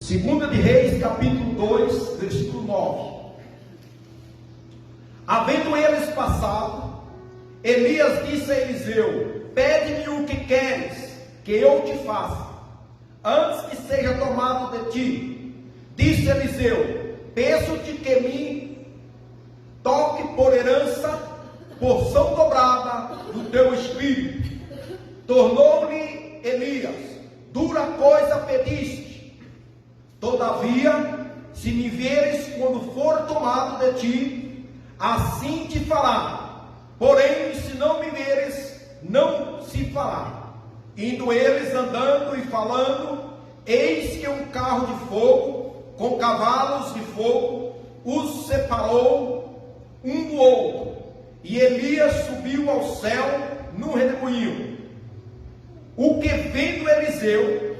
Segunda de Reis, capítulo 2, versículo 9. Havendo eles passado, Elias disse a Eliseu: pede-me o que queres que eu te faça, antes que seja tomado de ti. Disse Eliseu: peço-te que me toque por herança, porção dobrada do teu espírito. Tornou-lhe Elias: dura coisa pediste. Todavia, se me veres quando for tomado de ti, assim te fará. Porém, se não me veres, não se fará. Indo eles andando e falando, eis que um carro de fogo, com cavalos de fogo, os separou um do outro. E Elias subiu ao céu num redemoinho. O que vendo Eliseu,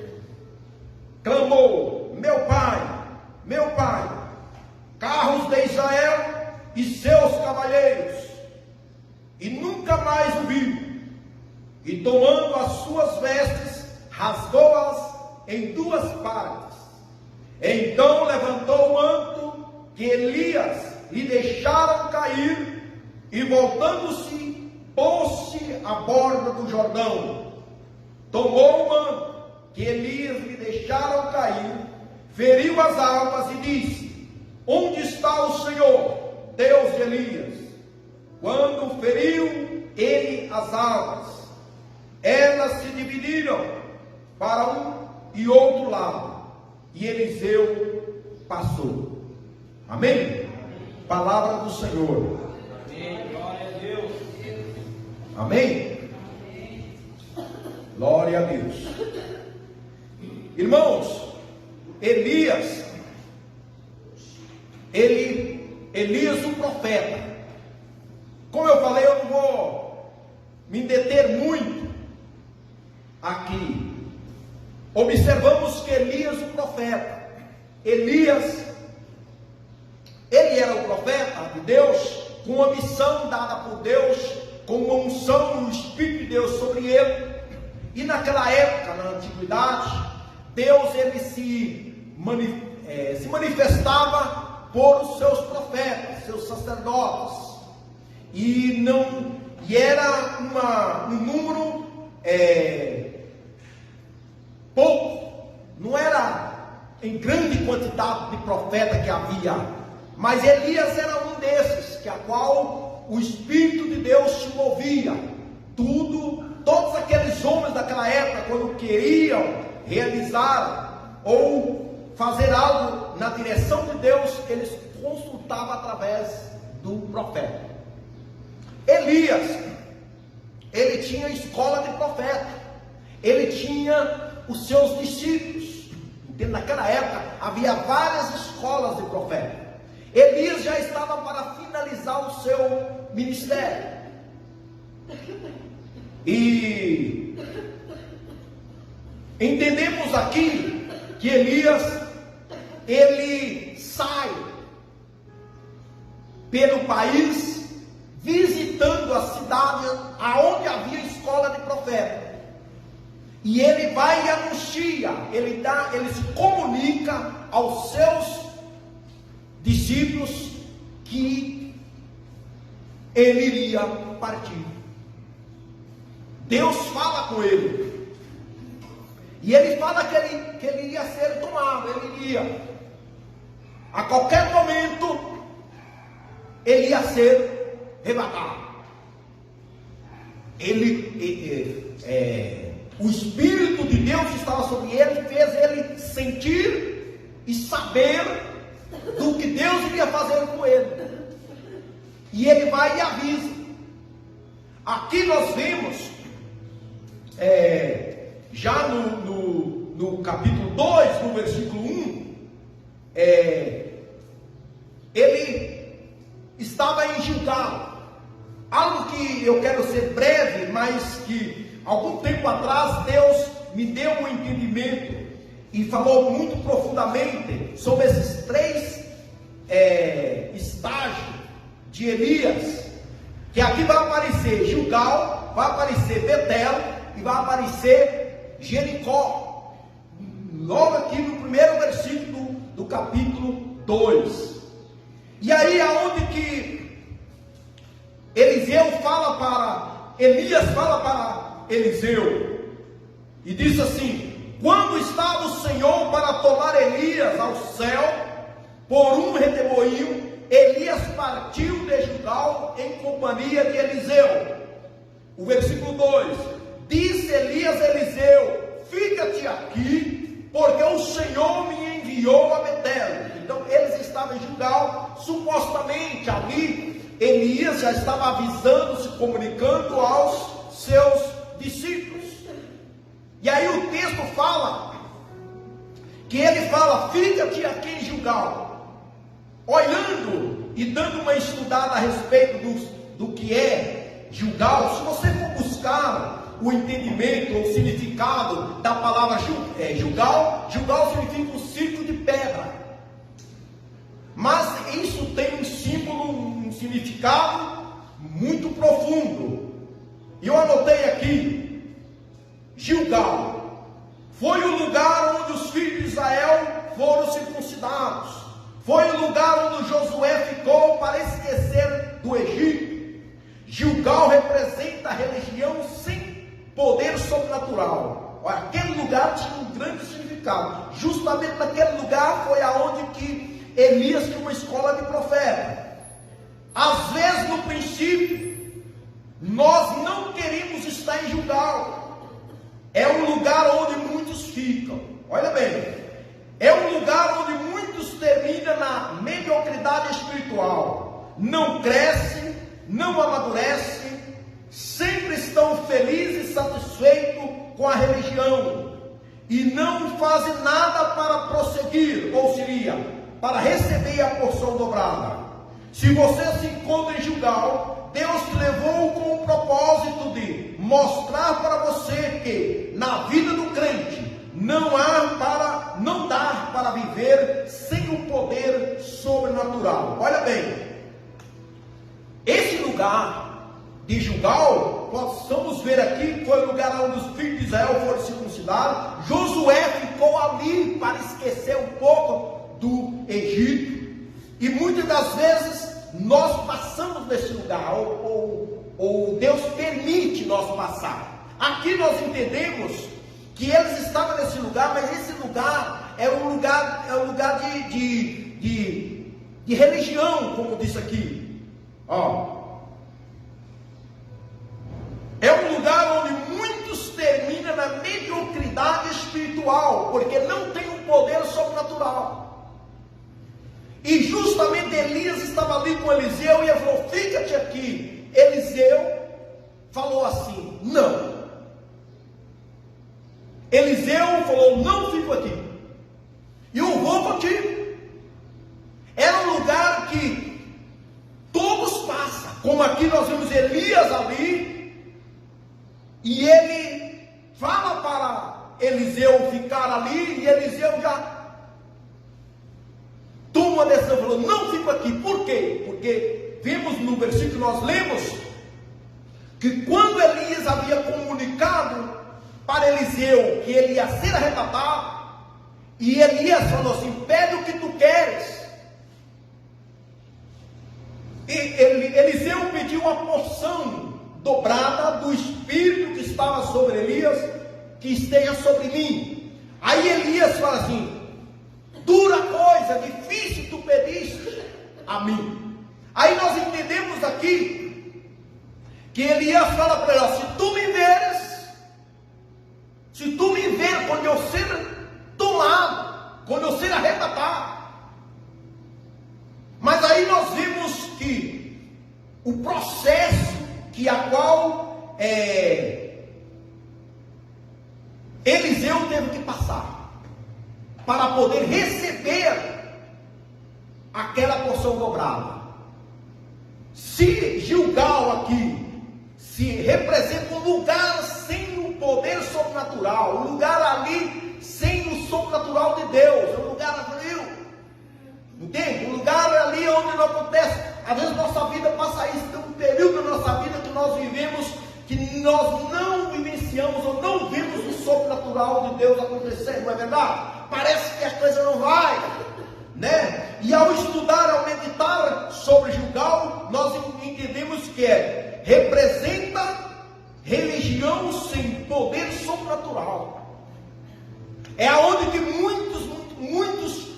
clamou: meu pai, carros de Israel e seus cavalheiros. E nunca mais o viu. E tomando as suas vestes, rasgou-as em duas partes. Então levantou o manto que Elias lhe deixaram cair, e voltando-se, pôs-se à borda do Jordão. Tomou o manto que Elias lhe deixaram cair, feriu as águas e disse: onde está o Senhor, Deus de Elias? Quando feriu ele as águas, elas se dividiram para um e outro lado, e Eliseu passou. Amém? Palavra do Senhor. Amém. Glória a Deus. Amém? Glória a Deus. Irmãos, Elias o profeta, como eu falei, eu não vou me deter muito aqui. Observamos que Elias o profeta, ele era o profeta de Deus, com uma missão dada por Deus, com uma unção do Espírito de Deus sobre ele. E naquela época, na antiguidade, Deus ele se manifestava por os seus profetas, seus sacerdotes, e era um número pouco, não era em grande quantidade de profeta que havia, mas Elias era um desses, que a qual o Espírito de Deus se movia. Todos aqueles homens daquela época, quando queriam realizar ou fazer algo na direção de Deus, eles consultavam através do profeta. Elias, ele tinha escola de profeta, ele tinha os seus discípulos. Entende? Naquela época havia várias escolas de profeta. Elias já estava para finalizar o seu ministério. E entendemos aqui que Elias, ele sai pelo país, visitando a cidade aonde havia escola de profeta. E ele vai e anuncia, ele se comunica aos seus discípulos que ele iria partir. Deus fala com ele, e ele fala que ele ia ser tomado, ele iria, a qualquer momento, ele ia ser arrebatado. O Espírito de Deus estava sobre ele, fez ele sentir e saber do que Deus iria fazer com ele, e ele vai e avisa. Aqui nós vemos, já no capítulo 2, no versículo 1, ele estava em Gilgal. Algo que eu quero ser breve, mas que algum tempo atrás Deus me deu um entendimento e falou muito profundamente sobre esses três estágios de Elias, que aqui vai aparecer Gilgal, vai aparecer Betel e vai aparecer Jericó. logo aqui no primeiro versículo do capítulo 2. E aí aonde que Elias fala para Eliseu, e diz assim: quando estava o Senhor para tomar Elias ao céu por um redemoinho, Elias partiu de Gilgal em companhia de Eliseu. O versículo 2: disse Elias a Eliseu: fica-te aqui, porque o Senhor me enviou a Betel. Então eles estavam em Gilgal, supostamente ali Elias já estava avisando, se comunicando aos seus discípulos. E aí o texto fala que ele fala: fica-te aqui em Gilgal. Olhando e dando uma estudada a respeito do que é Gilgal, se você for buscar o entendimento ou o significado da palavra Gilgal, Gilgal significa um círculo de pedra. Mas isso tem um símbolo, um significado muito profundo. E eu anotei aqui: Gilgal foi o lugar onde os filhos de Israel foram circuncidados. Foi o lugar onde Josué ficou para esquecer do Egito. Gilgal representa a religião sem poder sobrenatural. Olha, aquele lugar tinha um grande significado. Justamente naquele lugar foi aonde que Elias tinha uma escola de profeta. Às vezes, no princípio, nós não queremos estar em Gilgal. É um lugar onde muitos ficam. Olha bem, é um lugar onde muitos terminam na mediocridade espiritual. Não crescem, não amadurecem, sempre estão felizes e satisfeitos com a religião e não fazem nada para prosseguir, ou seria, para receber a porção dobrada. Se você se encontra em Gilgal, Deus te levou com o propósito de mostrar para você que na vida do crente não dá para viver sem o poder sobrenatural. Olha bem, esse lugar de Gilgal, possamos ver aqui, foi o lugar onde os filhos de Israel foram circuncidados. Josué ficou ali para esquecer um pouco do Egito. E muitas das vezes nós passamos nesse lugar, ou Deus permite nós passar. Aqui nós entendemos que eles estavam nesse lugar, mas esse lugar é um lugar de religião, como disse aqui. É um lugar onde muitos terminam na mediocridade espiritual, porque não tem um poder sobrenatural. E justamente Elias estava ali com Eliseu e ele falou: fica-te aqui. Eliseu falou assim: não. Eliseu falou: não fico aqui, eu vou contigo. Era um lugar que todos passam, como aqui nós vemos Elias ali, e ele fala para Eliseu ficar ali, e Eliseu já toma uma decisão, falou: não fico aqui. Por quê? Porque vemos no versículo que nós lemos que quando Elias havia comunicado para Eliseu que ele ia ser arrebatado, e Elias falou assim: pede o que tu queres. E Eliseu pediu uma porção dobrada do Espírito que estava sobre Elias, que esteja sobre mim. Aí Elias fala assim: dura coisa, difícil tu pediste a mim. Aí nós entendemos aqui que Elias fala para ela: se tu me veres quando eu ser tomado, quando eu ser arrebatado. Mas aí nós vimos que o processo a qual Eliseu teve que passar para poder receber aquela porção dobrada. Se Gilgal aqui se representa um lugar sem o poder sobrenatural, um lugar ali sem o sobrenatural de Deus, um lugar frio, entende? Um lugar ali onde não acontece. Às vezes nossa vida passa isso, tem um período da nossa vida que nós vivemos, que nós não vivenciamos ou não vimos o sobrenatural de Deus acontecer, não é verdade? parece que a coisa não vai, né? E ao estudar, ao meditar sobre Gilgal, nós entendemos que representa religião sem poder sobrenatural. É aonde que muitos,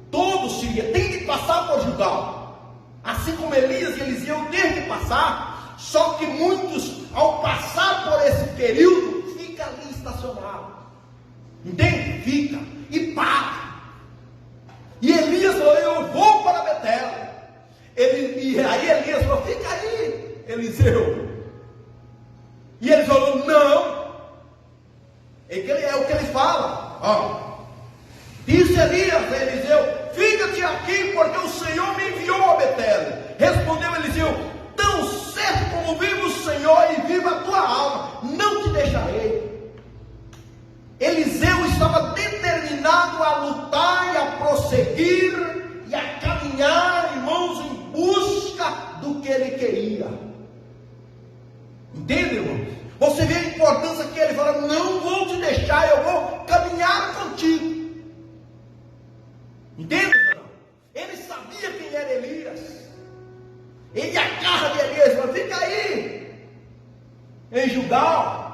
todos têm que passar por Gilgal, assim como Elias e Eliseu têm que passar. Só que muitos, ao passar por esse período, fica ali estacionado, entende? Fica e para. E Elias falou: eu vou para Betel. E aí Elias falou: fica aí, Eliseu. E ele falou: não. É o que ele fala. Disse Elias a Eliseu: fica-te aqui, porque o Senhor me enviou a Betel. Respondeu Eliseu: tão certo como vive o Senhor e viva a tua alma, não te deixarei. Eliseu estava determinado a lutar e a prosseguir e a caminhar, irmãos, em busca do que ele queria. Entende, irmãos? Você vê a importância que ele fala: não vou te deixar, eu vou caminhar contigo. Entende, irmão? Ele sabia quem era Elias. Ele agarra de Elias, mas fica aí em Gilgal.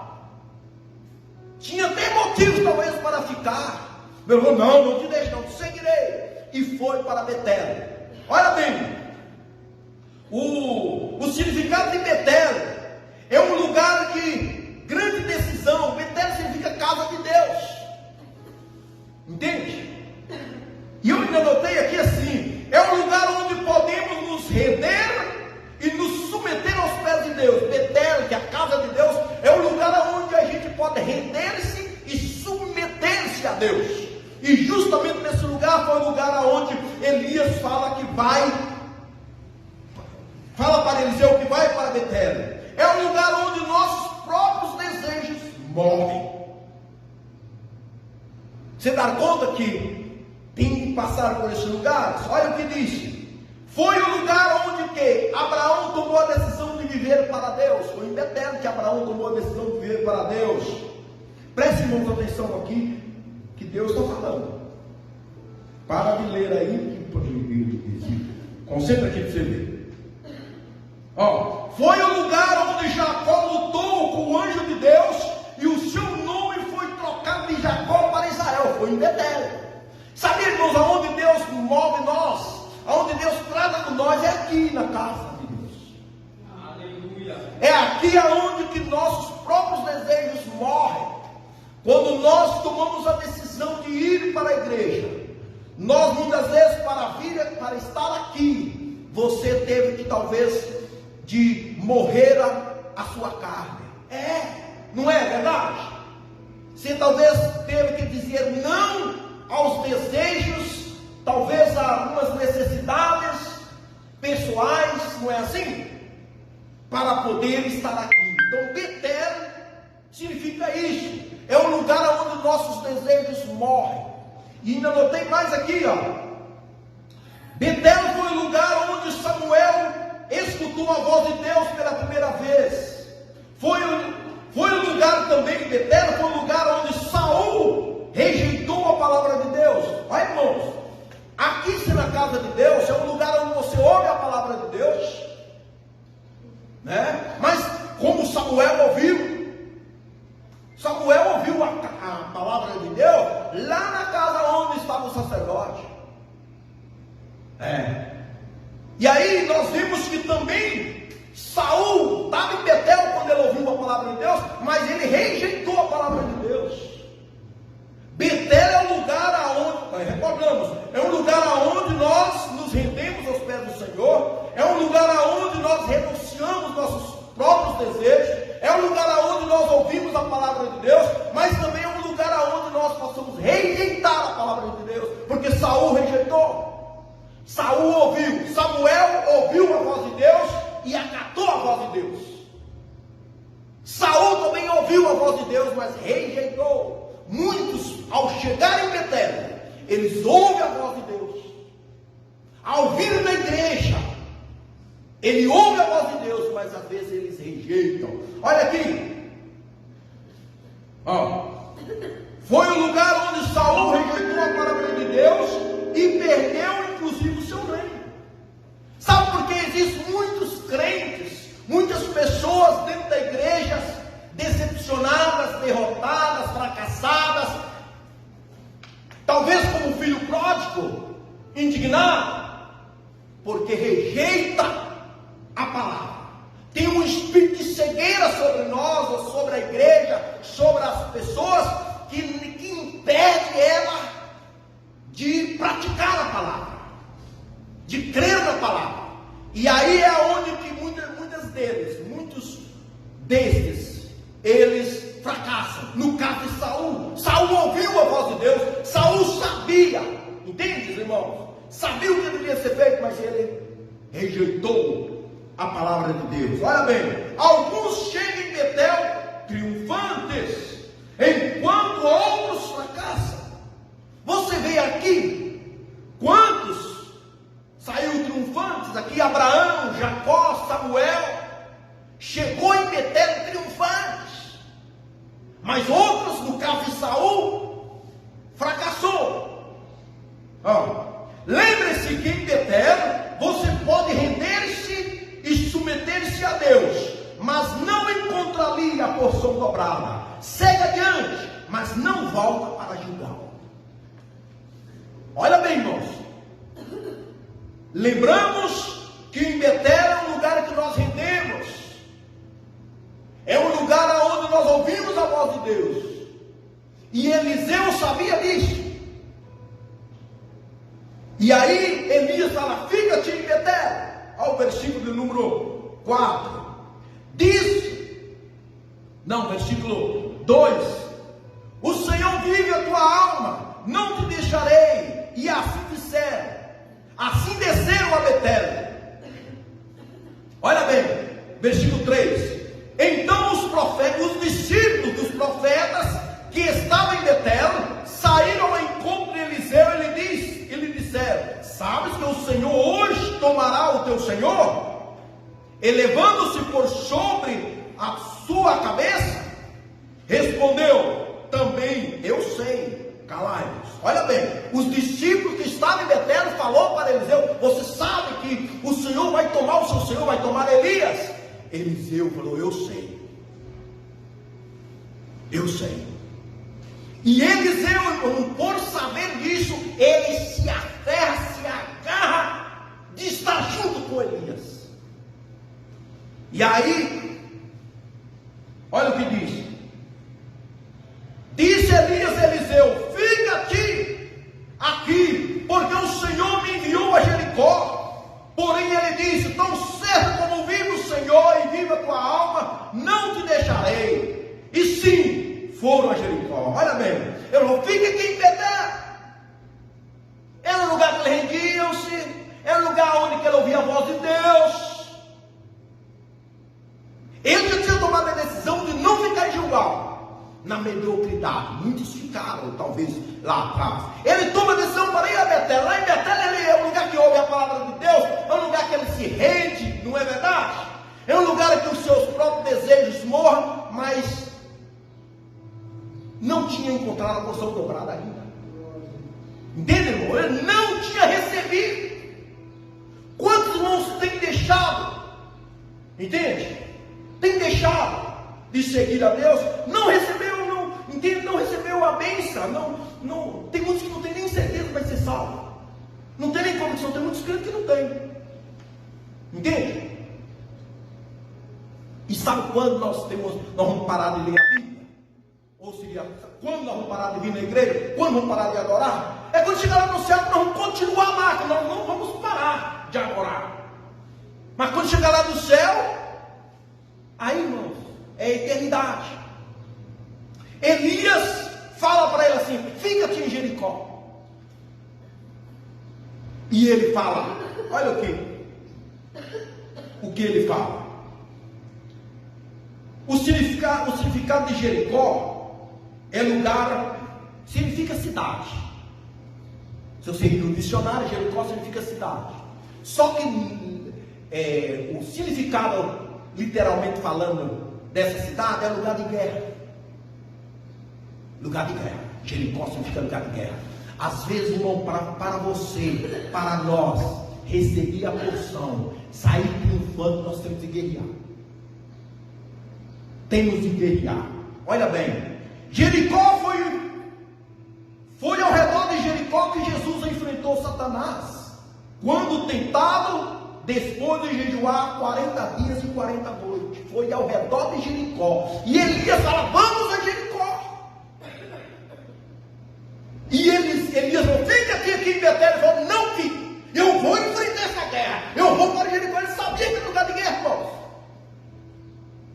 Tinha até motivos talvez para ficar. Meu irmão: não te deixo, não te seguirei. E foi para Betel. Olha bem, o significado de Betel é um lugar de grande decisão. Betel significa casa de Deus, entende? E eu ainda notei aqui assim: é um lugar onde podemos nos render e nos submeter aos pés de Deus. Betel, que é a casa de Deus, é um lugar onde a gente pode render-se e submeter-se a Deus. E justamente nesse lugar foi o lugar onde Elias fala para Eliseu que vai para Betel. É um lugar onde nossos próprios desejos morrem. Você dá conta que tem que passar por esse lugar? Olha o que diz: foi o lugar onde que Abraão tomou a decisão de viver para Deus. Foi em Betel que Abraão tomou a decisão de viver para Deus. Preste, irmãos, atenção aqui, que Deus está falando. Para de ler aí, concentra aqui para você ver. Foi o lugar onde Jacó lutou com o anjo de Deus e o seu nome foi trocado de Jacó para Israel. Foi em Betel. Sabe, irmãos, aonde Deus move nós, aonde Deus trata com nós, é aqui na casa de Deus. Aleluia. É aqui aonde que nossos próprios desejos morrem. Quando nós tomamos a decisão de ir para a igreja, nós muitas vezes para estar aqui, você teve que talvez de morrer a sua carne. Não é verdade? Você talvez teve que dizer não aos desejos, talvez a algumas necessidades pessoais, não é assim? Para poder estar aqui. Então Betel significa isso. É um lugar onde nossos desejos morrem. E ainda notei mais aqui, Betel foi o lugar onde Samuel escutou a voz de Deus pela primeira vez. Foi o lugar também de Betel, foi o lugar onde Saul rejeitou a palavra de Deus. Olha, irmãos, aqui se na casa de Deus é um lugar onde você ouve a palavra de Deus, né? Mas como Samuel ouviu a palavra de Deus lá na casa onde estava o sacerdote. E aí nós vimos que também Saul estava em Betel quando ele ouviu a palavra de Deus, mas ele rejeitou a palavra de Deus. Betel é um lugar aonde, recordamos, é um lugar aonde nós nos rendemos aos pés do Senhor, é um lugar aonde nós renunciamos nossos próprios desejos, é um lugar aonde nós ouvimos a palavra de Deus, mas também é um lugar aonde nós possamos rejeitar a palavra de Deus, porque Saul rejeitou. Saul ouviu, Samuel ouviu a voz de Deus e acatou a voz de Deus. Saul também ouviu a voz de Deus, mas rejeitou. Muitos, ao chegar em Betel, eles ouvem a voz de Deus. Ao vir na igreja, ele ouve a voz de Deus, mas às vezes eles rejeitam. Olha aqui. Foi o lugar onde Saul rejeitou a palavra de Deus e perdeu inclusive o seu reino. Sabe por que existem muitos crentes, muitas pessoas dentro da igreja decepcionadas, derrotadas, fracassadas, talvez como o filho pródigo, indignado, porque rejeita a palavra. Tem um espírito de cegueira sobre nós, ou sobre a igreja, sobre as pessoas, que impede ela de praticar a palavra, de crer na palavra. E aí é onde que muitos destes, eles fracassam. No caso de Saul, Saul ouviu a voz de Deus, Saul sabia, entende, irmãos? Sabia o que deveria ser feito, mas ele rejeitou a palavra de Deus. Olha bem, alguns chegam em Betel triunfantes, enquanto outros fracassam. Você vê aqui quantos saíram triunfantes? Aqui Abraão, Jacó, Samuel, chegou em Betel triunfantes, mas outros, no caso de Saul, fracassou. Lembre-se que em Betel você pode render-se e submeter-se a Deus, mas não encontra ali a porção dobrada. Segue adiante, mas não volta para Gilgal. Olha bem, irmãos, lembramos que em Betel é um lugar que nós rendemos, é um lugar onde nós ouvimos a voz de Deus, e Eliseu sabia disso. E aí Elias fala: fica-te em Betel. Ao versículo de número 4, versículo 2: o Senhor vive a tua alma, não te deixarei. E assim disseram, assim desceram a Betel. Olha bem, versículo 3: então os discípulos dos profetas que estavam em Betel saíram ao encontro de Eliseu e lhe disseram: sabes que o Senhor hoje tomará o teu senhor, elevando-se por sobre a sua cabeça? Respondeu: também eu sei, calai-vos. Olha bem, os discípulos que estavam em Betel falou para Eliseu: você sabe que o Senhor vai tomar o seu senhor, vai tomar Elias? Eliseu falou: eu sei. E Eliseu, por saber disso, ele se aferra, se agarra de estar junto com Elias. E aí, olha o que diz: disse Elias a Eliseu: fica-te aqui, porque o Senhor me enviou a Jericó. Porém ele disse: tão certo como vive o Senhor e vive a tua alma, não te deixarei. E sim, foram a Jericó. Olha bem, eu não fico aqui em Betel. Era o lugar que eles rendiam-se, era o lugar onde ele ouvia a voz de Deus. Ele já tinha tomado a decisão de não ficar em Gilgal, na mediocridade. Muitos ficaram, talvez, lá atrás. Ele toma a decisão para ir a Betel. Lá em Betel ele é um lugar que ouve a palavra de Deus, é um lugar que ele se rende, não é verdade? É um lugar que os seus próprios desejos morram, mas não tinha encontrado a porção dobrada ainda. Entende, irmão? Ele não tinha recebido. Quantos irmãos têm deixado? Entende? Tem deixado de seguir a Deus, não recebeu, não recebeu a bênção, não, tem muitos que não tem nem certeza que vai ser salvo, não tem nem convicção, tem muitos crentes que não tem, entende? E sabe quando nós vamos parar de ler a Bíblia? Ou seria, quando nós vamos parar de vir na igreja? Quando vamos parar de adorar? É quando chegar lá no céu que nós vamos continuar lá, que nós não vamos parar de adorar. Mas quando chegar lá no céu, aí, irmãos, é eternidade. Elias fala para ele assim: fica-te em Jericó. E ele fala, olha o que ele fala. O significado de Jericó é lugar, significa cidade. Se você ir no dicionário, Jericó significa cidade. Só que o significado, literalmente falando, dessa cidade é lugar de guerra. Lugar de guerra. Jericó significa lugar de guerra. Às vezes, irmão, para você, para nós, receber a porção, sair triunfando, nós temos que guerrear. Temos de guerrear. Olha bem, Jericó foi ao redor de Jericó que Jesus enfrentou Satanás. Quando tentado, depois de jejuar 40 dias e 40 noites, foi ao redor de Jericó. E Elias fala: vamos a Jericó. E Elias falou: fica aqui em Betel. Ele falou: não fique, eu vou enfrentar essa guerra, eu vou para Jericó. Ele sabia que era lugar de guerra, irmãos.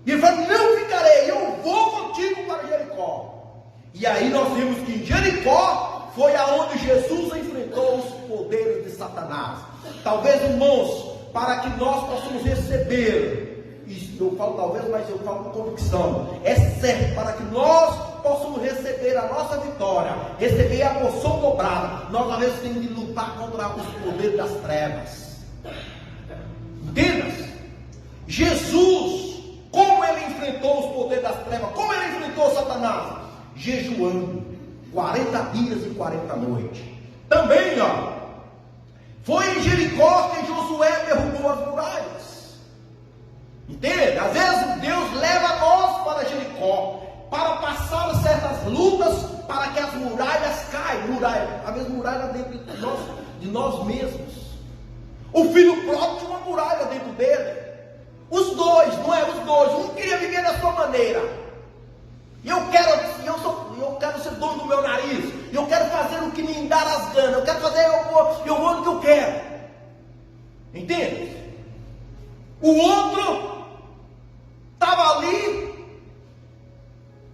E ele falou: não ficarei, eu vou contigo para Jericó. E aí nós vimos que em Jericó foi aonde Jesus enfrentou os poderes de Satanás. Talvez, irmãos, para que nós possamos receber, isso eu falo talvez, mas eu falo com convicção, é certo, para que nós possamos receber a nossa vitória, receber a porção dobrada, nós às vezes temos de lutar contra os poderes das trevas. Entenda? Jesus, como ele enfrentou os poderes das trevas, como ele enfrentou Satanás? Jejuando 40 dias e 40 noites. Também, foi em Jericó que Josué derrubou as muralhas. Entende? Às vezes Deus leva nós para Jericó, para passar certas lutas, para que as muralhas caiam. Às vezes muralha dentro de nós mesmos. O filho próprio tinha uma muralha dentro dele. Os dois, não é? Os dois. Um queria viver da sua maneira. Eu quero ser dono do meu nariz. Eu quero fazer o que me dá as ganas. Eu quero fazer, eu vou no que eu quero. Entende? O outro estava ali,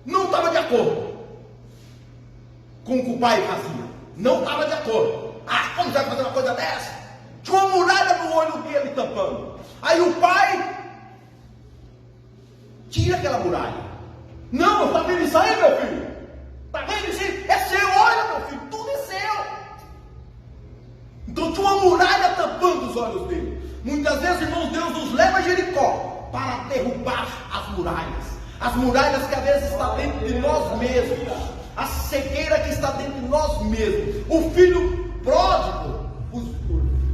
não estava de acordo com o que o pai fazia. Não estava de acordo. Como você vai fazer uma coisa dessa? Tinha uma muralha no olho dele tampando. Aí o pai tira aquela muralha. Não, está vendo isso aí, meu filho? Está vendo isso aí? É seu, olha, meu filho, tudo é seu. Então tinha uma muralha tampando os olhos dele. Muitas vezes, irmãos, Deus nos leva a Jericó para derrubar as muralhas. As muralhas que às vezes está dentro de nós mesmos. A cegueira que está dentro de nós mesmos. O filho pródigo,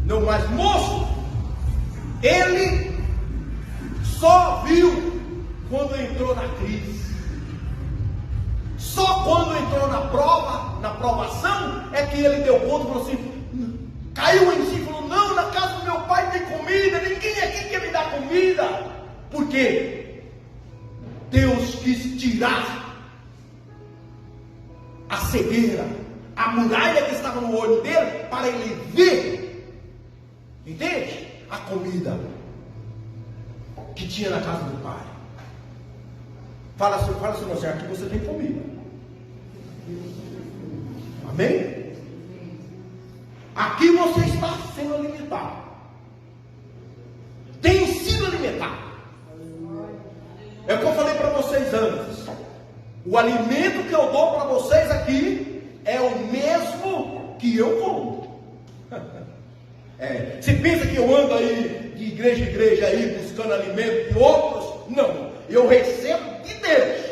não mais moço, ele só viu quando entrou na crise. Só quando entrou na prova, na provação, é que ele deu conta e falou assim, caiu em si e falou: não, na casa do meu pai tem comida, ninguém aqui quer me dar comida. Por quê? Deus quis tirar a cegueira, a muralha que estava no olho dele, para ele ver, entende? A comida que tinha na casa do pai. Fala assim, meu Senhor, aqui você tem comida. Amém? Aqui você está sendo alimentado. Tem sido alimentado. É o que eu falei para vocês antes. O alimento que eu dou para vocês aqui é o mesmo que eu como. Você pensa que eu ando aí de igreja em igreja aí buscando alimento de outros? Não. Eu recebo de Deus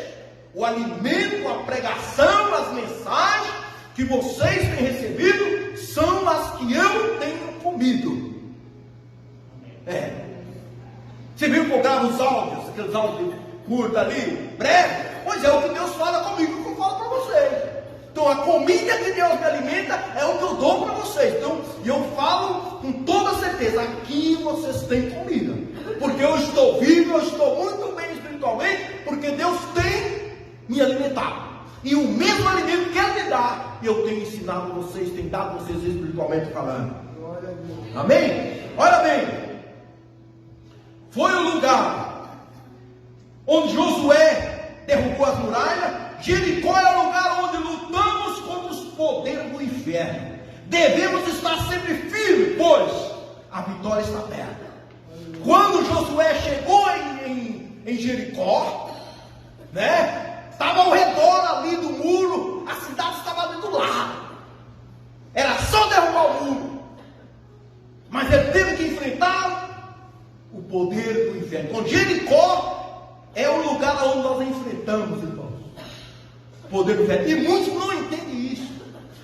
o alimento, a pregação, as mensagens que vocês têm recebido são as que eu tenho comido. Você viu que eu gravo os áudios, aqueles áudios curtos ali, breve? Pois é, o que Deus fala comigo, o que eu falo para vocês. Então a comida que Deus me alimenta é o que eu dou para vocês. Então eu falo com toda certeza, aqui vocês têm comida. Porque eu estou vivo, eu estou muito bem espiritualmente, porque Deus tem me alimentado. E o mesmo alimento que Ele me dá, eu tenho ensinado vocês, tenho dado vocês espiritualmente falando. Amém? Olha bem, foi o lugar onde Josué derrubou as muralhas. Jericó é o lugar onde lutamos contra os poderes do inferno. Devemos estar sempre firmes, pois a vitória está perto. Quando Josué chegou em Jericó, estava ao redor ali do muro, a cidade estava ali do lado. Era só derrubar o muro. Mas ele teve que enfrentar o poder do inferno. Então Jericó é o lugar onde nós enfrentamos, irmãos, o poder do inferno. E muitos não entendem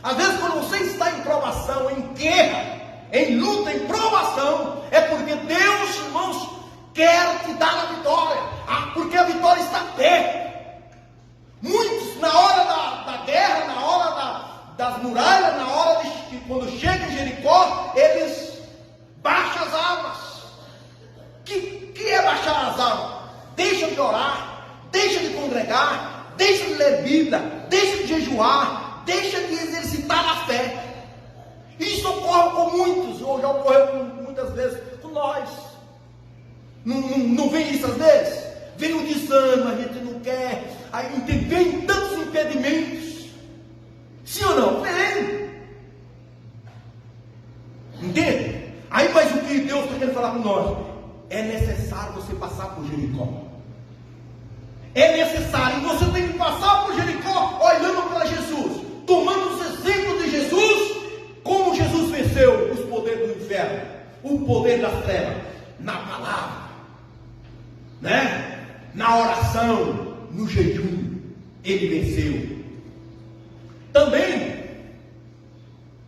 Às vezes quando você está em provação, em guerra, em luta, em provação, é porque Deus, irmãos, quer te dar a vitória. Porque a vitória está perto. Muitos, na hora da guerra, na hora das muralhas, na hora de quando chega em Jericó, eles baixam as armas. Que é baixar as armas? Deixa de orar, deixa de congregar, deixa de ler Bíblia, deixa de jejuar, deixa de exercitar a fé. Isso ocorre com muitos, ou já ocorreu muitas vezes com nós. Não vem isso às vezes? Vem o desânimo, a gente não quer, aí vem tantos impedimentos. Sim ou não? Vem. Entende? Aí, mas o que Deus está querendo falar com nós? É necessário você passar por Jericó. É necessário, e você tem que passar por Jericó olhando para Jesus, tomando os exemplos de Jesus, como Jesus venceu os poderes do inferno, o poder das trevas, na palavra, né? Na oração, no jejum, ele venceu. Também,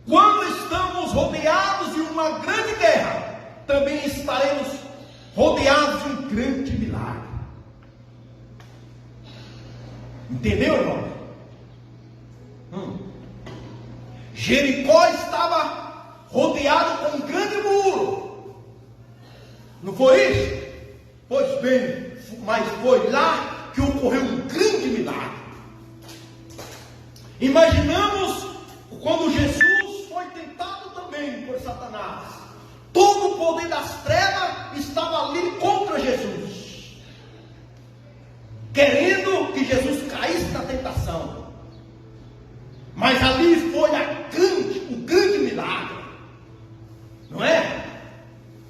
quando estamos rodeados de uma grande guerra, também estaremos rodeados de um grande milagre. Entendeu, irmão? Jericó estava rodeado com um grande muro. Não foi isso? Pois bem, mas foi lá que ocorreu um grande milagre. Imaginamos quando Jesus foi tentado também por Satanás. Todo o poder das trevas estava ali contra Jesus, querendo que Jesus caísse na tentação. Mas ali foi o grande milagre, não é?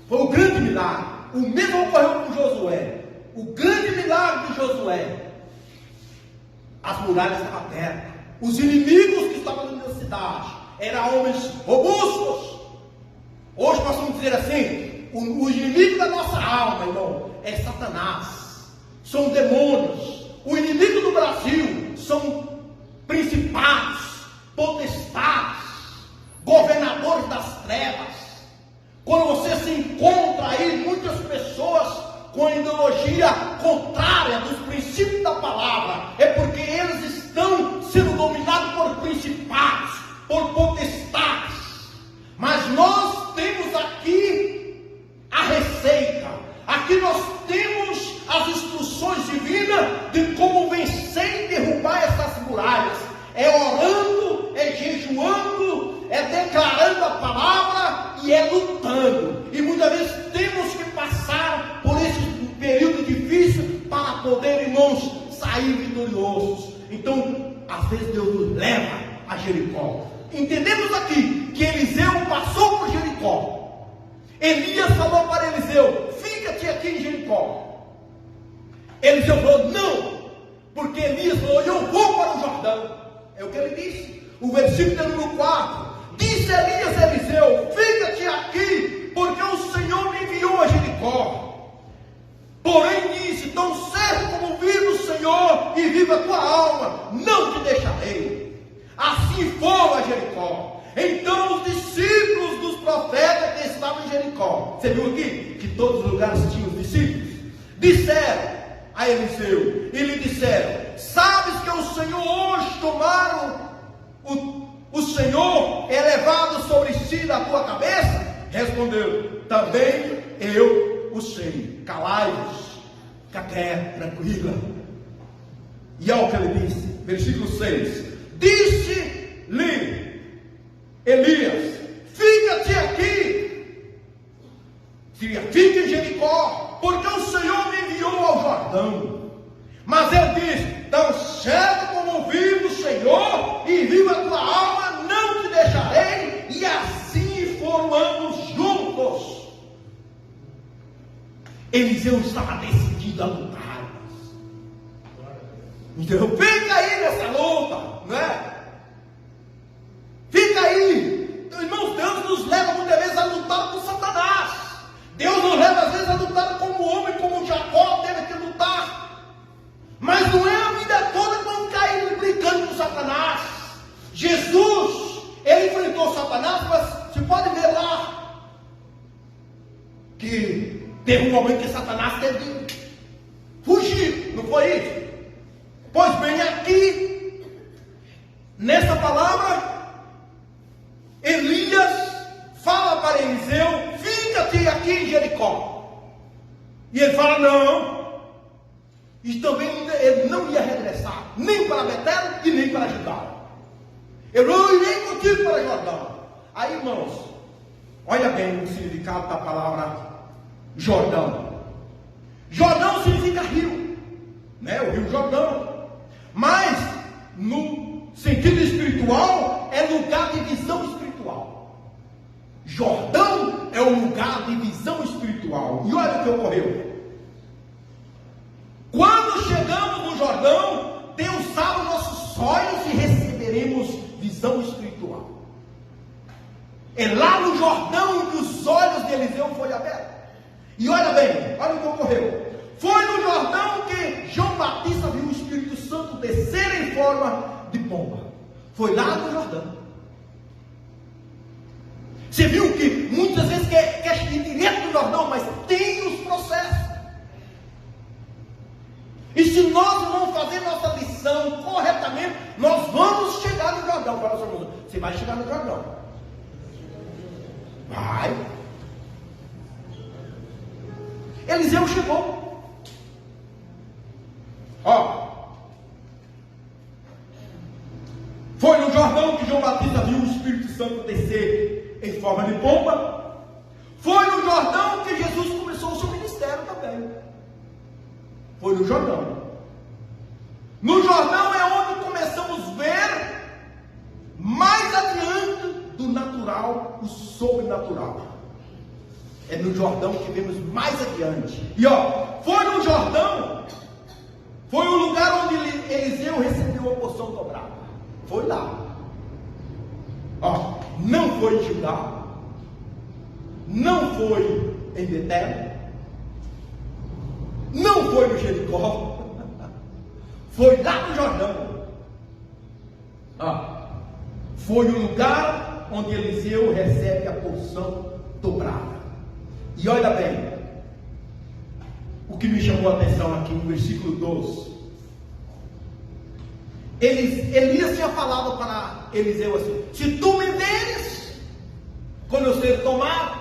Foi o grande milagre. O mesmo ocorreu com Josué. O grande milagre de Josué. As muralhas estavam abertas. Os inimigos que estavam dentro da cidade eram homens robustos. Hoje nós vamos dizer assim: o inimigo da nossa alma, irmão, é Satanás. São demônios. O inimigo do Brasil são principados, potestades, governadores das trevas. Quando você se encontra aí muitas pessoas com a ideologia contrária dos princípios da palavra, é porque eles estão sendo dominados por principados, por potestades. Mas nós temos aqui a receita. Aqui nós temos as instruções divinas de como vencer e derrubar essas muralhas. É orando, é jejuando, é declarando a palavra e é lutando. E muitas vezes temos que passar por esse período difícil para poder, irmãos, sair vitoriosos. Então, às vezes Deus nos leva a Jericó. Entendemos aqui que Eliseu passou por Jericó. Elias falou para Eliseu: fica-te aqui em Jericó. Eliseu falou: não, porque Elias falou: eu vou para o Jordão. É o que ele disse. O versículo número 4: disse Elias a Eliseu: fica-te aqui, porque o Senhor me enviou a Jericó. Porém disse: tão certo como vive o Senhor e viva a tua alma, não te deixarei. Assim foram a Jericó. Então os discípulos dos profetas que estavam em Jericó, você viu aqui que todos os lugares tinham os discípulos, disseram a Eliseu, e lhe disseram: sabes que o Senhor hoje tomaram o Senhor elevado sobre si da tua cabeça? Respondeu: também eu o sei. Calai-vos, fica quieto, tranquila. E olha o que ele disse, versículo 6: disse-lhe Elias: fica-te aqui, fica em Jericó, porque o Senhor me enviou ao Jordão. Mas ele disse: tão certo como vive o Senhor e viva a tua alma, não te deixarei. E assim foram ambos juntos. Eliseu estava decidido a lutar. Então fica aí nessa luta, não é? Fica aí. Então, irmãos, Deus nos leva muitas vezes a lutar com Satanás. Deus nos leva às vezes a lutar como homem, como Jacó teve que lutar. Mas não é a vida toda que vamos cair brincando com Satanás. Jesus que teve um momento que Satanás teve de fugir, não foi isso? Pois bem, aqui, nessa palavra, Elias fala para Eliseu: fica-te aqui em Jericó. E ele fala: não. E também ele não ia regressar, nem para Betel e nem para Judá. Eu não irei contigo para Jordão. Aí, irmãos, olha bem o significado da palavra Jordão. Jordão significa rio, né? O rio Jordão. Mas, no sentido espiritual, é lugar de visão espiritual. Jordão é um lugar de visão espiritual. E olha o que ocorreu. Quando chegamos no Jordão, Deus abre nossos olhos e receberemos visão espiritual. É lá no Jordão que os olhos de Eliseu foram abertos. E olha bem, olha o que ocorreu. Foi no Jordão que João Batista viu o Espírito Santo descer em forma de pomba. Foi lá no Jordão. Você viu que muitas vezes quer ir direto no Jordão, mas tem os processos. E se nós não fazer nossa lição corretamente, nós vamos chegar no Jordão. Fala, Senhor, você vai chegar no Jordão. Vai. Eliseu chegou. Ó. Foi no Jordão que João Batista viu o Espírito Santo descer em forma de pomba. Foi no Jordão que Jesus começou o seu ministério também. Foi no Jordão. No Jordão é onde começamos a ver mais adiante do natural, o sobrenatural. É no Jordão que vemos mais adiante. E ó, foi no Jordão, foi o lugar onde Eliseu recebeu a porção dobrada. Foi lá. Ó, não foi em Judá, não foi em Betel, não foi no Jericó, foi lá no Jordão. Foi o lugar onde Eliseu recebe a porção dobrada. E olha bem, o que me chamou a atenção aqui no versículo 12. Elias tinha falado para Eliseu assim: se tu me veres, quando eu ser tomado,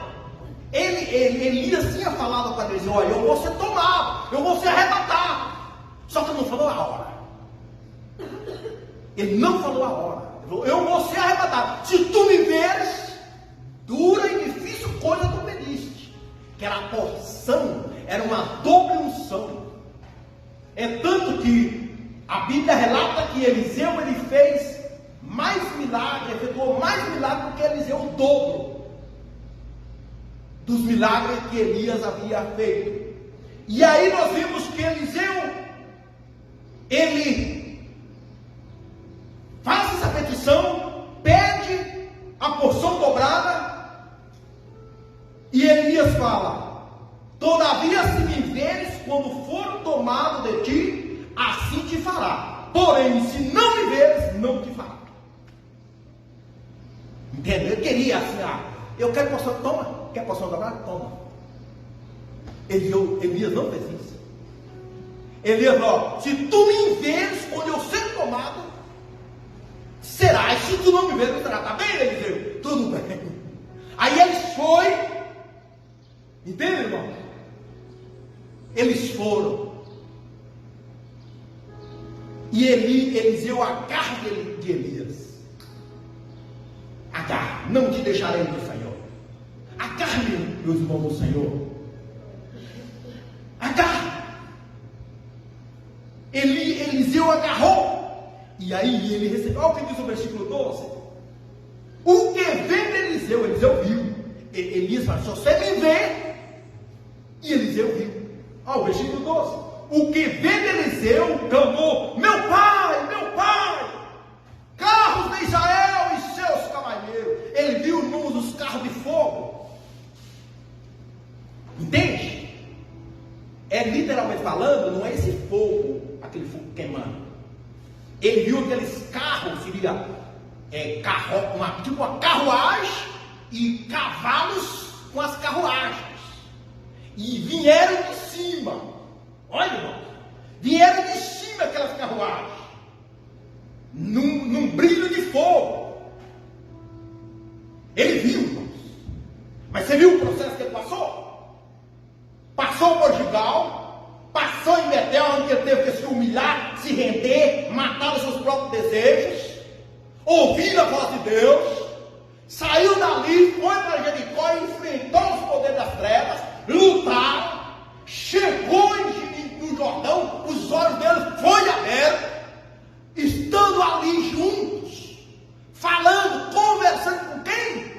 Elias tinha falado para Eliseu: olha, eu vou ser tomado, eu vou ser arrebatado. Só que não falou a hora. Ele não falou a hora. Ele falou: eu vou ser arrebatado. Se tu me veres, dura e difícil coisa tu pediste. Que era a porção, era uma doble unção. É tanto que a Bíblia relata que Eliseu ele fez mais milagres, efetuou mais milagres do que Eliseu, o dobro dos milagres que Elias havia feito. E aí nós vimos que Eliseu, ele faz essa petição, pede a porção dobrada, e Elias fala: todavia se me veres quando for tomado de ti, assim te fará. Porém, se não me veres, não te fará. Entendeu? Ele queria assim: eu quero porção, toma. Quer porção dobrada? Toma. Elias não fez isso. Elias falou: se tu me veres quando eu ser tomado, serás. Se tu não me veres, não será. Tá bem, Eliseu? Tudo bem. Aí eles foi. Entende, irmão? Eles foram. E Eliseu agarra de Elias. Agarra, não te deixarei do Senhor. Agarre, meus irmãos do Senhor. Agarra. Eliseu agarrou. E aí ele recebeu. Olha o que diz o versículo 12. O que vê de Eliseu viu. Elias falou: se você me vê. E Eliseu viu. Olha o versículo 12. O que vê de Eliseu clamou: meu pai, carros de Israel e seus cavaleiros. Ele viu, irmãos, os carros de fogo. Entende? É literalmente falando, não é esse fogo, aquele fogo queimando. Ele viu aqueles carros, seria tipo uma carruagem e cavalos com as carruagens. E vieram de cima. Olha, irmão. Vieram de cima aquelas carruagens. Num brilho de fogo. Ele viu, irmãos. Mas você viu o processo que ele passou? Passou por Gilgal, passou em Betel, onde ele teve que se humilhar, se render, matar os seus próprios desejos, ouvir a voz de Deus, saiu dali, foi para Jericó, enfrentou os poderes das trevas, lutaram, chegou no Jordão, os olhos deles foram abertos, estando ali juntos, falando, conversando com quem?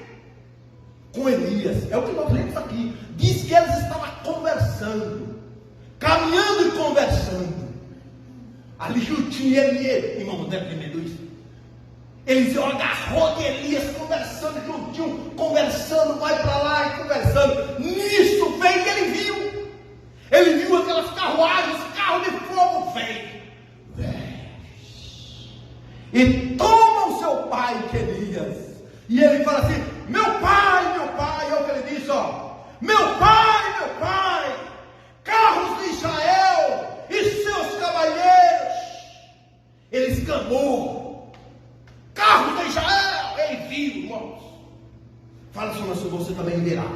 Com Elias. É o que nós lemos aqui. Diz que eles estavam conversando, caminhando e conversando. Ali juntinho Elias, irmão, não deve ter medo disso. Eliseu agarrou de Elias, conversando juntinho, conversando, vai para lá e conversando. Nisso veio que ele viu. Ele viu aquelas carruagens, carro de fogo veio. E toma o seu pai, que Elias. E ele fala assim: meu pai, é o que ele diz, ó. Meu pai, carros de Israel e seus cavalheiros. Ele exclamou: carros de Israel. Ele viu, irmãos. Fala sobre isso, você também verá.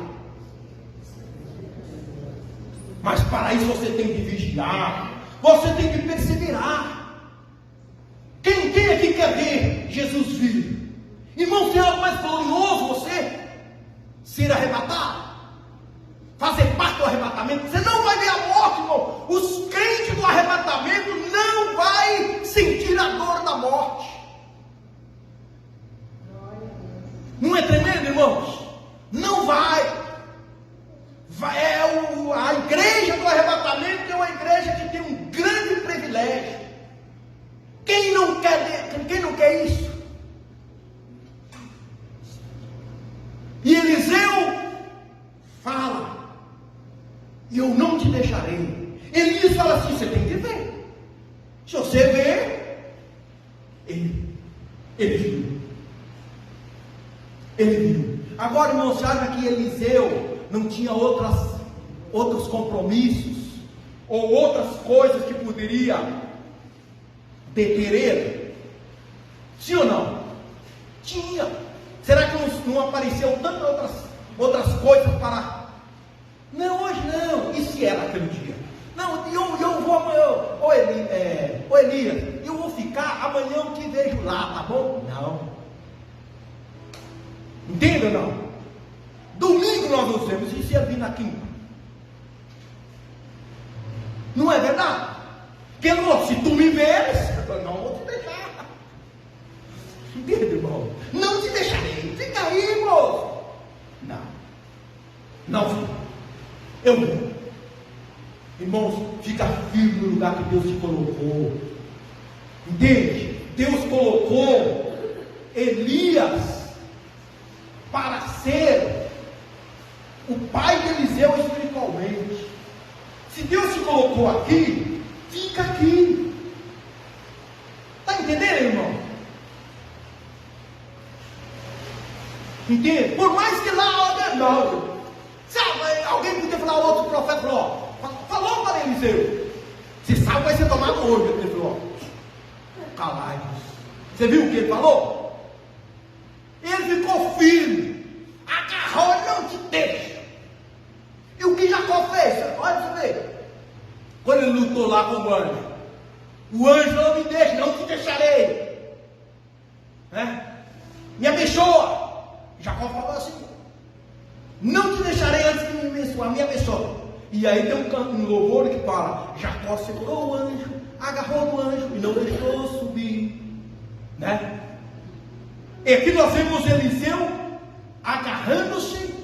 Mas para isso você tem que vigiar, você tem que perseverar. Quem aqui quer ver Jesus vir? Irmão, tem algo mais glorioso você ser arrebatado? Fazer parte do arrebatamento? Você não vai ver a morte, irmão. Os crentes do arrebatamento não vai sentir a dor da morte. Não é tremendo, irmãos? Não vai. A igreja do arrebatamento é uma igreja que tem um grande privilégio. Quem não quer isso? E Eliseu fala: e eu não te deixarei. Elias fala assim: você tem que ver. Se você ver, ele viu. Ele viu. Agora, irmão, você acha que Eliseu não tinha outros compromissos ou outras coisas que poderia deter ele? Sim ou não? Tinha. Será que não apareceu tantas outras coisas para... Não, hoje não. E se era aquele dia? Não, eu vou amanhã. Ô Elias, eu vou ficar, amanhã eu te vejo lá, tá bom? Não. Entenda ou não? Domingo nós nos vemos, e se ele vir na quinta? Não é verdade? Porque ele falou: se tu me veres, eu não vou te deixar. Entende, irmão? Não te deixarei. Fica aí, irmão. Não. Eu vou. Irmãos, fica firme no lugar que Deus te colocou. Entende? Deus colocou Elias para ser o pai de Eliseu espiritualmente. Se Deus te colocou aqui, fica aqui. Está entendendo, irmão? Entende? Por mais que lá, não. Sabe, alguém podia falar, outro profeta falou para Eliseu: você sabe que vai ser tomado hoje. Ele falou: calai. Você viu o que ele falou? Ele ficou firme, agarrou, não te deixa. E o que Jacó fez? Olha você ver. Quando ele lutou lá com o anjo não me deixa, não te deixarei. Me abençoa. Jacó falou assim: não te deixarei antes de me abençoar, me abençoa. E aí tem um louvor que fala: Jacó segurou o anjo, agarrou o anjo e não deixou subir. E aqui nós vemos Eliseu agarrando-se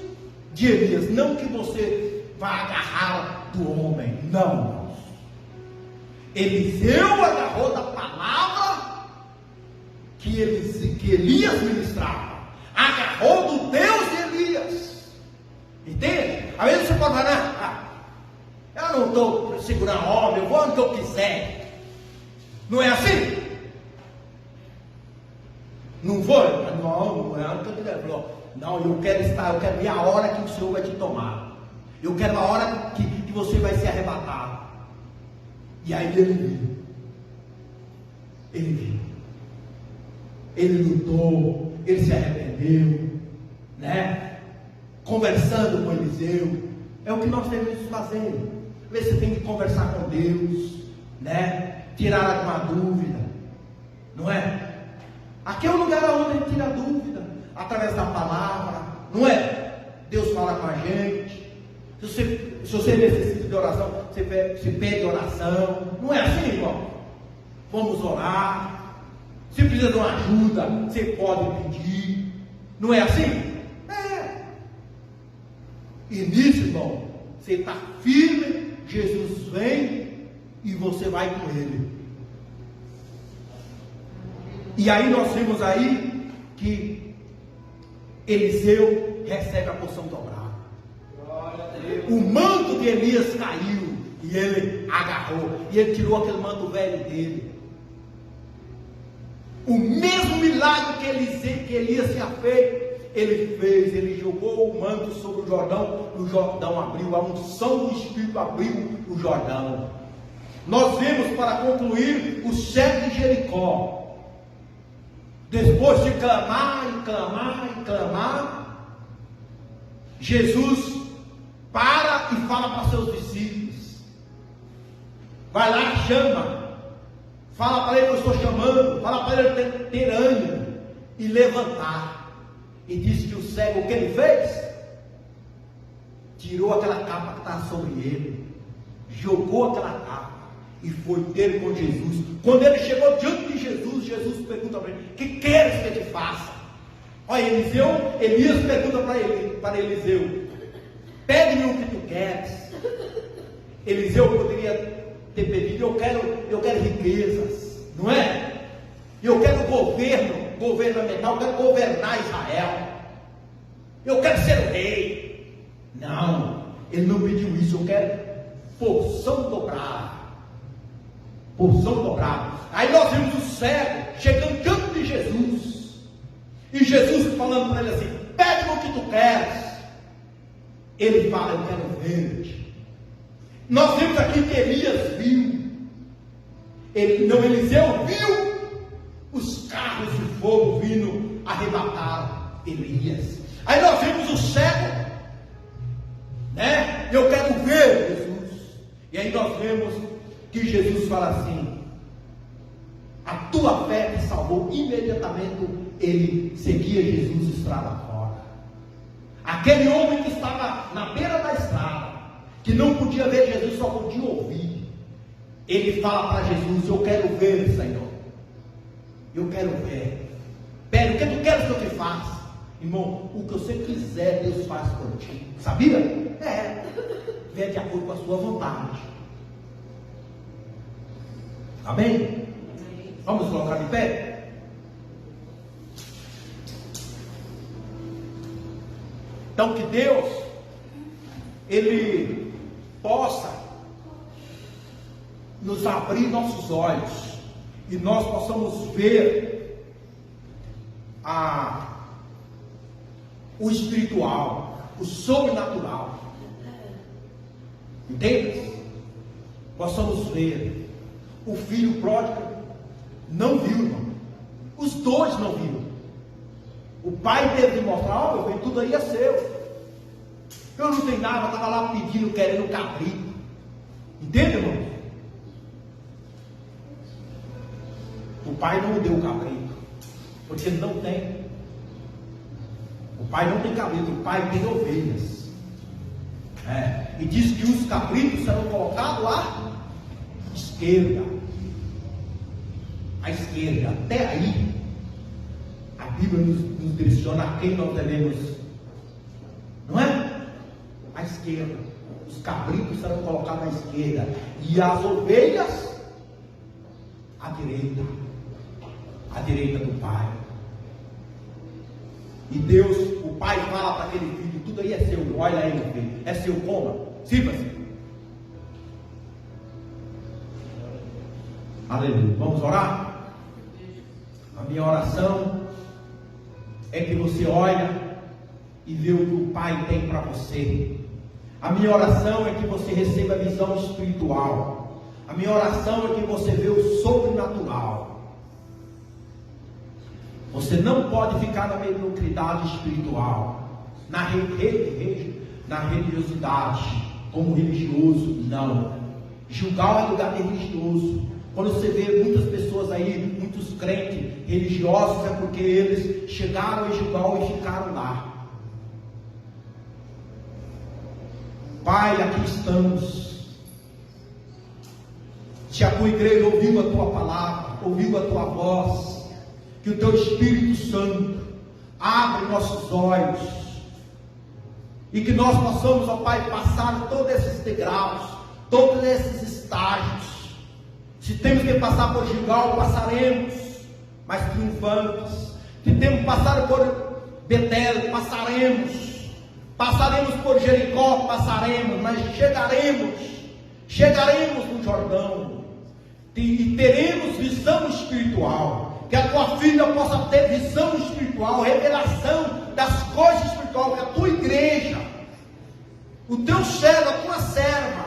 de Elias. Não que você vá agarrar do homem, não. Eliseu agarrou da palavra que Elias ministrava. Agarrou do Deus de Elias. Entende? Às vezes você pode falar: eu não estou segurando homem, eu vou onde eu quiser. Não é assim? Não vou? Não é o que eu te falou. Não, eu quero ver a hora que o Senhor vai te tomar. Eu quero a hora que você vai ser arrebatado. E aí ele viu. Ele viu. Ele lutou, ele se arrependeu, né? Conversando com Eliseu. É o que nós temos que fazer. Às vezes você tem que conversar com Deus, né? Tirar alguma dúvida, não é? Aqui é o lugar onde a gente tira a dúvida, através da palavra, não é? Deus fala com a gente. Se você necessita de oração, você pede oração, não é assim, irmão? Vamos orar. Se precisa de uma ajuda, você pode pedir, não é assim? É. E nisso, irmão, você está firme, Jesus vem e você vai com Ele. E aí nós vimos aí que Eliseu recebe a porção dobrada. O manto de Elias caiu e ele agarrou, e ele tirou aquele manto velho dele. O mesmo milagre que Elias tinha feito, ele fez. Ele jogou o manto sobre o Jordão abriu, a unção do Espírito abriu o Jordão. Nós vemos, para concluir, o cego de Jericó. Depois de clamar e clamar e clamar, Jesus para e fala para seus discípulos. Vai lá e chama. Fala para ele que eu estou chamando. Fala para ele ter ânimo e levantar. E diz que o cego, o que ele fez? Tirou aquela capa que estava sobre ele, jogou aquela capa e foi ter com Jesus. Quando ele chegou diante de Jesus, Jesus pergunta para ele: que queres que eu te faça? Olha, Elias pergunta para Eliseu: pede-me o que tu queres. Eliseu poderia ter pedido: eu quero riquezas, não é? Eu quero governamental, eu quero governar Israel, eu quero ser o rei. Não, ele não pediu isso. Eu quero porção dobrada. Porção dobrada. Aí nós vimos o cego chegando diante de Jesus, e Jesus falando para ele assim: pede-me o que tu queres. Ele fala: eu quero ver-te. Nós vimos aqui que Elias viu. Eliseu viu os carros de fogo vindo arrebatar Elias. Aí nós vimos o cego, né? Eu quero ver Jesus. E aí nós vemos que Jesus fala assim: a tua fé te salvou. Imediatamente ele seguia Jesus estrada fora. Aquele homem que estava na beira da estrada, que não podia ver Jesus, só podia ouvir, ele fala para Jesus: eu quero ver, Senhor, eu quero ver. Pede, o que tu queres que eu te faça? Irmão, o que você quiser, Deus faz por ti. Sabia? Vem de acordo com a sua vontade. Amém? Vamos colocar de pé? Então que Deus, Ele possa nos abrir nossos olhos e nós possamos ver o espiritual, o sobrenatural. Entende? Possamos ver. O filho pródigo não viu, irmão. Os dois não viram. O pai teve de mostrar: meu filho, tudo aí é seu. Eu não tenho nada, estava lá pedindo, querendo cabrito. Entende, irmão? O pai não deu o cabrito, porque ele não tem. O pai não tem cabrito, o pai tem ovelhas. E diz que os cabritos serão colocados à esquerda. À esquerda. Até aí, a Bíblia nos direciona a quem nós devemos, não é? À esquerda. Os cabritos serão colocados à esquerda e as ovelhas à direita. À direita do pai. E Deus, o pai fala para aquele filho: tudo aí é seu, olha aí, meu filho, é seu, coma, sirva-se. Aleluia. Vamos orar? A minha oração é que você olha e vê o que o pai tem para você. A minha oração é que você receba a visão espiritual. A minha oração é que você vê o sobrenatural. Você não pode ficar na mediocridade espiritual, na religiosidade, como religioso. Não. Gilgal é lugar de religioso. Quando você vê muitas pessoas aí, muitos crentes religiosos, é porque eles chegaram em Gilgal e ficaram lá. Pai, aqui estamos. Se a tua igreja ouviu a tua palavra, ouviu a tua voz, que o teu Espírito Santo abre nossos olhos, e que nós possamos, ó Pai, passar todos esses degraus, todos esses estágios. Se temos que passar por Gilgal, passaremos, mas triunfantes. Se temos que passar por Betel, passaremos. Passaremos por Jericó, passaremos, mas chegaremos no Jordão, e teremos visão espiritual. Que a tua filha possa ter visão espiritual, revelação das coisas espirituais, que a tua igreja, o teu servo, a tua serva,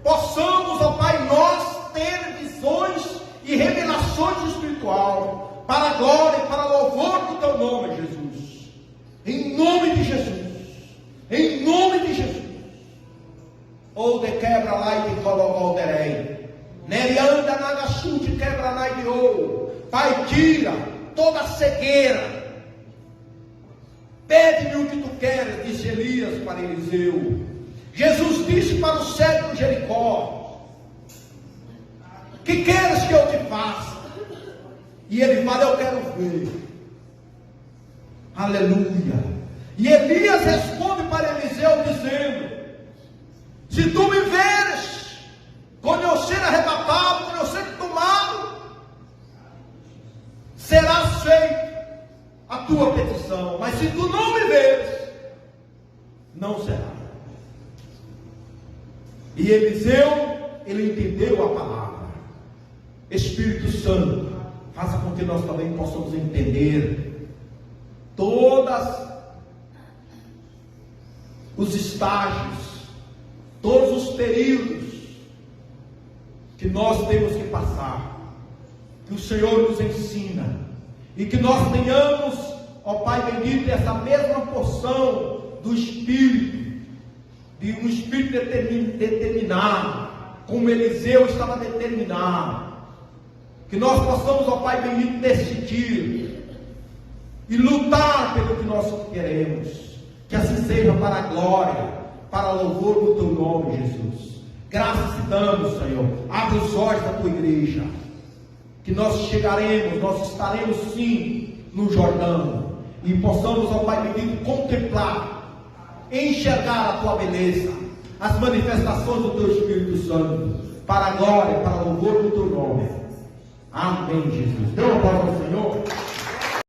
possamos, ó Pai, nós ter visões e revelações espirituais, para a glória e para o louvor do teu nome, Jesus. Em nome de Jesus. Em nome de Jesus. Ou de quebra lá e de colocolderei. Nerianda nagasu de quebra lá e de ouro. Pai, tira toda a cegueira. Pede-me o que tu queres, disse Elias para Eliseu. Jesus disse para o cego de Jericó: que queres que eu te faça? E ele fala: eu quero ver. Aleluia. E Elias responde para Eliseu dizendo: se tu me veres, quando eu ser arrebatado, quando eu ser tomado, será feita a tua petição. Mas se tu não me veres, não será. E Eliseu, ele entendeu a palavra. Espírito Santo, faça com que nós também possamos entender todas os estágios, todos os períodos que nós temos que passar, que o Senhor nos ensina, e que nós tenhamos, ó Pai bendito, essa mesma porção do Espírito, de um Espírito determinado, como Eliseu estava determinado, que nós possamos, ó Pai bendito, decidir e lutar pelo que nós queremos. Que assim seja, para a glória, para o louvor do teu nome, Jesus. Graças te damos, Senhor. Abre os olhos da tua igreja, que nós chegaremos, nós estaremos sim no Jordão, e possamos, ó Pai bendito, contemplar, enxergar a tua beleza, as manifestações do teu Espírito Santo, para a glória, para o louvor do teu nome. Amém, Jesus. Dê uma palavra ao Senhor.